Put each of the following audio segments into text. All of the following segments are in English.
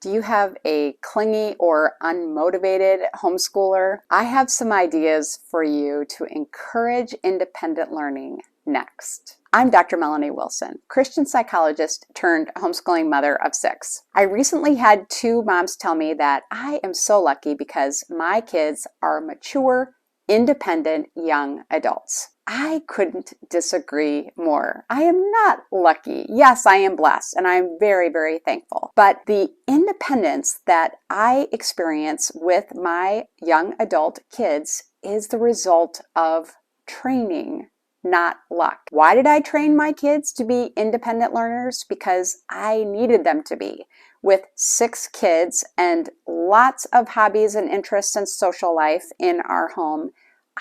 Do you have a clingy or unmotivated homeschooler? I have some ideas for you to encourage independent learning next. I'm Dr. Melanie Wilson, Christian psychologist turned homeschooling mother of 6. I recently had 2 moms tell me that I am so lucky because my kids are mature, independent young adults. I couldn't disagree more. I am not lucky. Yes, I am blessed, and I'm very, very thankful. But the independence that I experience with my young adult kids is the result of training, not luck. Why did I train my kids to be independent learners? Because I needed them to be. With 6 kids and lots of hobbies and interests and social life in our home,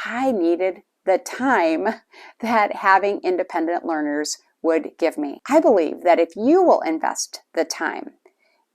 I needed the time that having independent learners would give me. I believe that if you will invest the time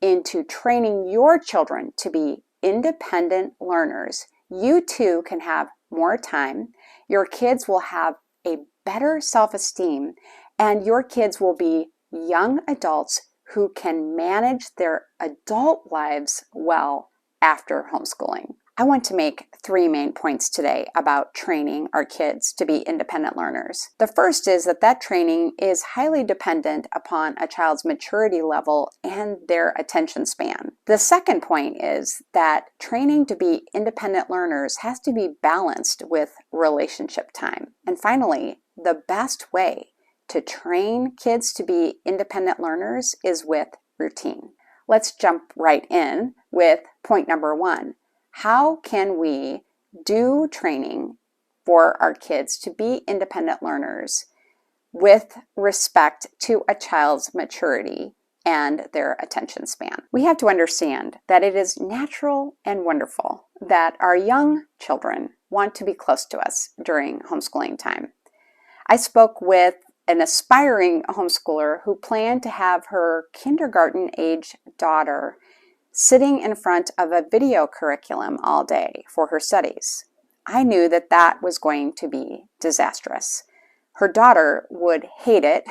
into training your children to be independent learners, you too can have more time. Your kids will have a better self-esteem, and your kids will be young adults who can manage their adult lives well after homeschooling. I want to make 3 main points today about training our kids to be independent learners. The first is that training is highly dependent upon a child's maturity level and their attention span. The second point is that training to be independent learners has to be balanced with relationship time. And finally, the best way to train kids to be independent learners is with routine. Let's jump right in with point number 1. How can we do training for our kids to be independent learners with respect to a child's maturity and their attention span? We have to understand that it is natural and wonderful that our young children want to be close to us during homeschooling time. I spoke with an aspiring homeschooler who planned to have her kindergarten-age daughter sitting in front of a video curriculum all day for her studies. I knew that was going to be disastrous. Her daughter would hate it,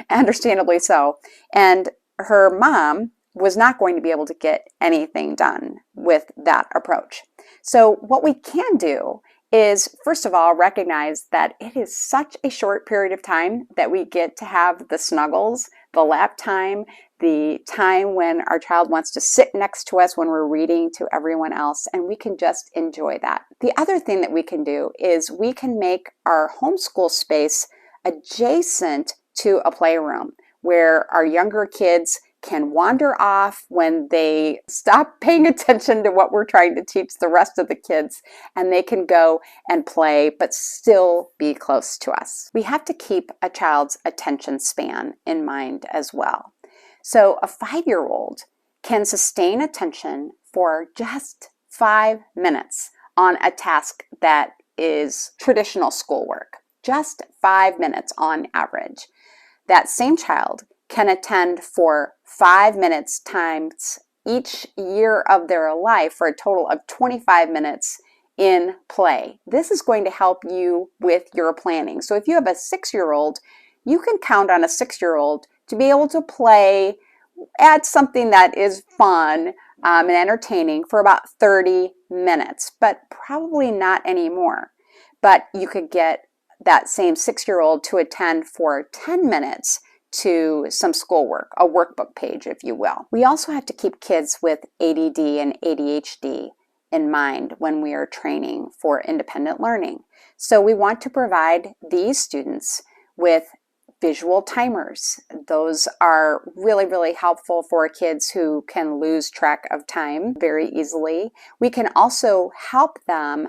understandably so, and her mom was not going to be able to get anything done with that approach. So what we can do is, first of all, recognize that it is such a short period of time that we get to have the snuggles, the lap time, the time when our child wants to sit next to us when we're reading to everyone else, and we can just enjoy that. The other thing that we can do is we can make our homeschool space adjacent to a playroom where our younger kids can wander off when they stop paying attention to what we're trying to teach the rest of the kids, and they can go and play but still be close to us. We have to keep a child's attention span in mind as well. So a 5-year-old can sustain attention for just 5 minutes on a task that is traditional schoolwork. Just 5 minutes on average. That same child can attend for 5 minutes times each year of their life for a total of 25 minutes in play. This is going to help you with your planning. So if you have a 6-year-old, you can count on a 6-year-old to be able to play at something that is fun and entertaining for about 30 minutes, but probably not anymore. But you could get that same 6-year-old to attend for 10 minutes to some schoolwork, a workbook page, if you will. We also have to keep kids with ADD and ADHD in mind when we are training for independent learning. So we want to provide these students with visual timers. Those are really, really helpful for kids who can lose track of time very easily. We can also help them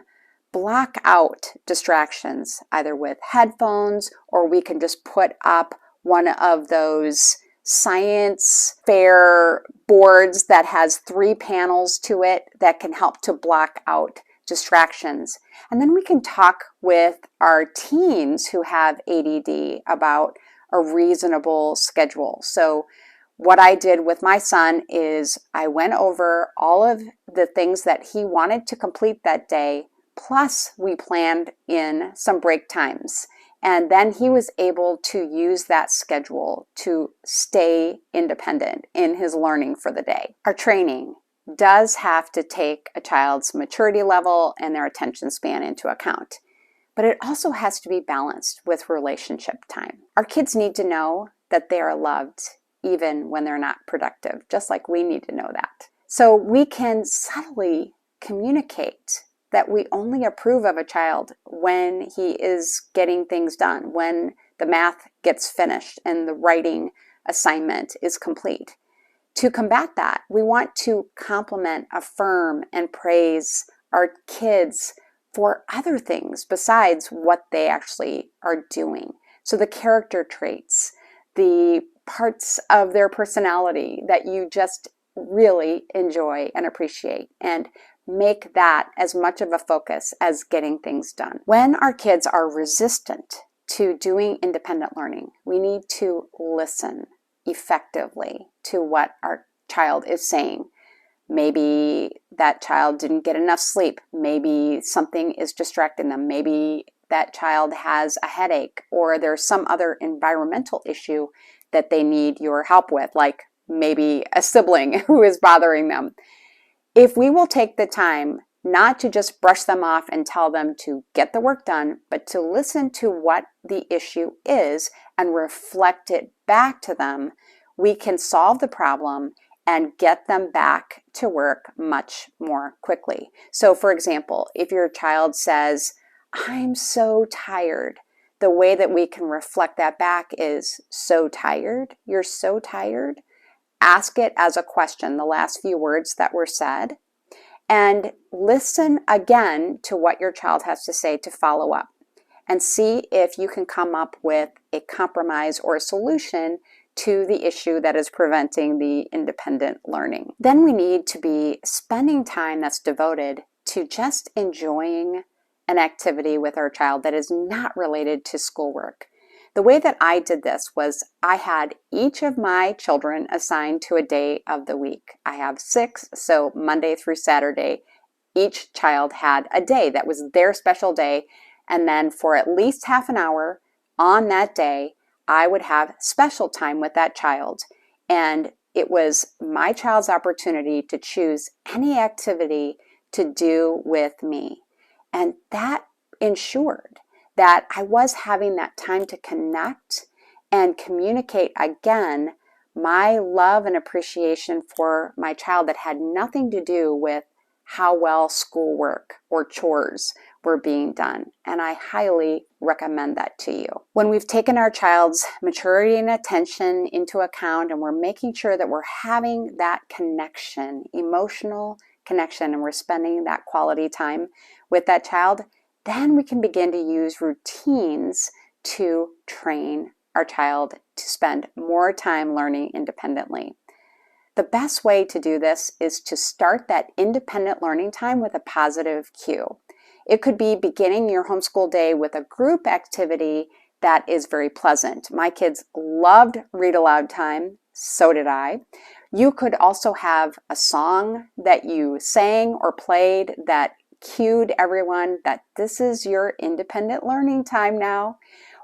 block out distractions, either with headphones, or we can just put up one of those science fair boards that has 3 panels to it that can help to block out distractions. And then we can talk with our teens who have ADD about a reasonable schedule. So what I did with my son is I went over all of the things that he wanted to complete that day, plus we planned in some break times. And then he was able to use that schedule to stay independent in his learning for the day. Our training does have to take a child's maturity level and their attention span into account, but it also has to be balanced with relationship time. Our kids need to know that they are loved even when they're not productive, just like we need to know that. So we can subtly communicate that we only approve of a child when he is getting things done, when the math gets finished and the writing assignment is complete. To combat that, we want to compliment, affirm, and praise our kids for other things besides what they actually are doing. So the character traits, the parts of their personality that you just really enjoy and appreciate, and make that as much of a focus as getting things done. When our kids are resistant to doing independent learning, we need to listen effectively to what our child is saying. Maybe that child didn't get enough sleep. Maybe something is distracting them. Maybe that child has a headache, or there's some other environmental issue that they need your help with, like maybe a sibling who is bothering them. If we will take the time not to just brush them off and tell them to get the work done, but to listen to what the issue is and reflect it back to them, we can solve the problem and get them back to work much more quickly. So for example, if your child says, "I'm so tired," the way that we can reflect that back is, "So tired? You're so tired?" Ask it as a question, the last few words that were said, and listen again to what your child has to say to follow up, and see if you can come up with a compromise or a solution to the issue that is preventing the independent learning. Then we need to be spending time that's devoted to just enjoying an activity with our child that is not related to schoolwork. The way that I did this was I had each of my children assigned to a day of the week. I have 6, so Monday through Saturday, each child had a day that was their special day, and then for at least half an hour on that day, I would have special time with that child. And it was my child's opportunity to choose any activity to do with me. And that ensured that I was having that time to connect and communicate again my love and appreciation for my child that had nothing to do with how well schoolwork or chores were being done. And I highly recommend that to you. When we've taken our child's maturity and attention into account, and we're making sure that we're having that connection, emotional connection, and we're spending that quality time with that child, then we can begin to use routines to train our child to spend more time learning independently. The best way to do this is to start that independent learning time with a positive cue. It could be beginning your homeschool day with a group activity that is very pleasant. My kids loved read aloud time, so did I. You could also have a song that you sang or played that cued everyone that this is your independent learning time now.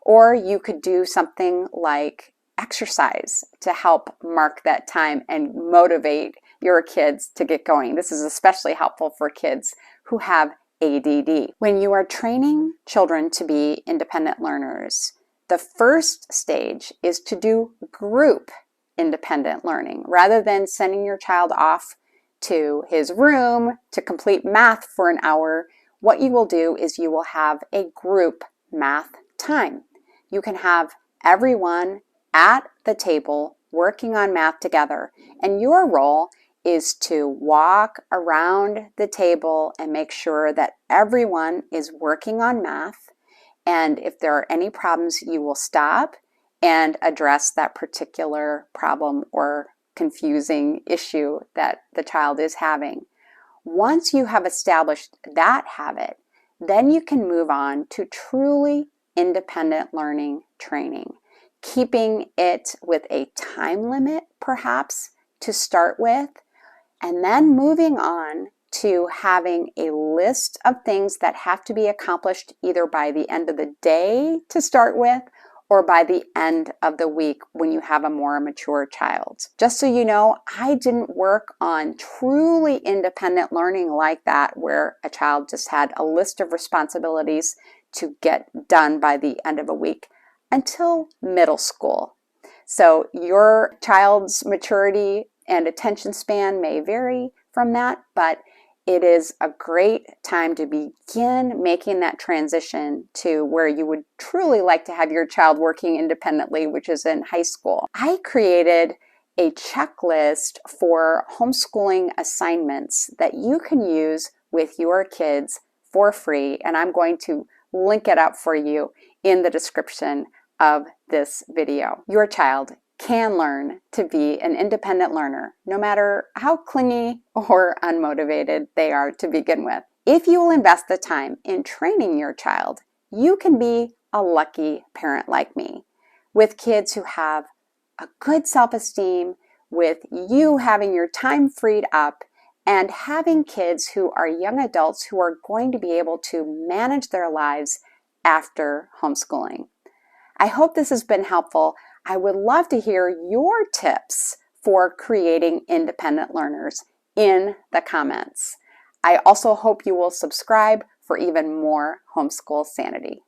Or you could do something like exercise to help mark that time and motivate your kids to get going. This is especially helpful for kids who have ADD. When you are training children to be independent learners, the first stage is to do group independent learning. Rather than sending your child off to his room to complete math for an hour, what you will do is you will have a group math time. You can have everyone at the table working on math together, and your role is to walk around the table and make sure that everyone is working on math, and if there are any problems, you will stop and address that particular problem or confusing issue that the child is having. Once you have established that habit, then you can move on to truly independent learning training, keeping it with a time limit perhaps to start with, and then moving on to having a list of things that have to be accomplished either by the end of the day to start with or by the end of the week when you have a more mature child. Just so you know, I didn't work on truly independent learning like that, where a child just had a list of responsibilities to get done by the end of a week, until middle school. So your child's maturity and attention span may vary from that, but it is a great time to begin making that transition to where you would truly like to have your child working independently, which is in high school. I created a checklist for homeschooling assignments that you can use with your kids for free, and I'm going to link it up for you in the description of this video. Your child can learn to be an independent learner, no matter how clingy or unmotivated they are to begin with. If you will invest the time in training your child, you can be a lucky parent like me, with kids who have a good self-esteem, with you having your time freed up, and having kids who are young adults who are going to be able to manage their lives after homeschooling. I hope this has been helpful. I would love to hear your tips for creating independent learners in the comments. I also hope you will subscribe for even more homeschool sanity.